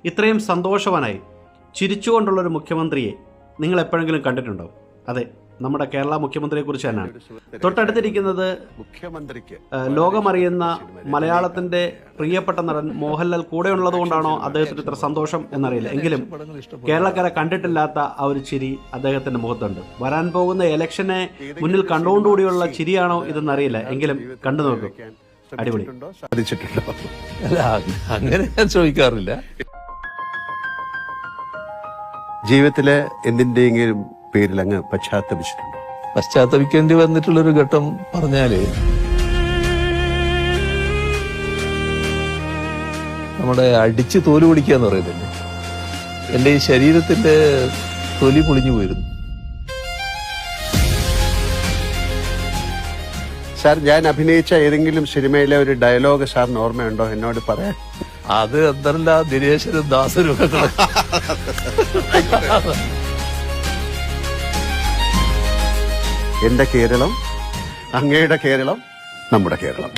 ഇത്രയും സന്തോഷവാനായി ചിരിച്ചുകൊണ്ടുള്ളൊരു മുഖ്യമന്ത്രിയെ നിങ്ങൾ എപ്പോഴെങ്കിലും കണ്ടിട്ടുണ്ടോ? അതെ, നമ്മുടെ കേരള മുഖ്യമന്ത്രിയെ കുറിച്ച് തന്നെയാണ്. തൊട്ടടുത്തിരിക്കുന്നത് ലോകമറിയുന്ന മലയാളത്തിന്റെ പ്രിയപ്പെട്ട നടൻ മോഹൻലാൽ കൂടെ ഉള്ളത് കൊണ്ടാണോ അദ്ദേഹത്തിന് ഇത്ര സന്തോഷം എന്നറിയില്ല. എങ്കിലും കേരളക്കര കണ്ടിട്ടില്ലാത്ത ആ ഒരു ചിരി അദ്ദേഹത്തിന്റെ മുഖത്തുണ്ട്. വരാൻ പോകുന്ന ഇലക്ഷനെ മുന്നിൽ കണ്ടുകൊണ്ടുകൂടിയുള്ള ചിരിയാണോ ഇതെന്നറിയില്ല. എങ്കിലും കണ്ടു നോക്കും, അടിപൊളി. അങ്ങനെ ഞാൻ ചോദിക്കാറില്ല. ജീവിതത്തിലെ എന്തിന്റെയെങ്കിലും പേരിൽ അങ്ങ് പശ്ചാത്തപിക്കേണ്ടി വന്നിട്ടുള്ളൊരു ഘട്ടം പറഞ്ഞാല് നമ്മുടെ അടിച്ച് തോല് പൊളിക്കുക എന്ന് പറയുന്നില്ലേ, എന്റെ ഈ ശരീരത്തിന്റെ തൊലി പൊളിഞ്ഞു പോയിരുന്നു. സാർ, ഞാൻ അഭിനയിച്ച ഏതെങ്കിലും സിനിമയിലെ ഒരു ഡയലോഗ് സാറിന് ഓർമ്മയുണ്ടോ? എന്നോട് പറയാൻ. അത് എന്തല്ല ദിനേശനും ദാസനും ഒക്കെ എന്റെ കേരളം, അങ്ങയുടെ കേരളം, നമ്മുടെ കേരളം.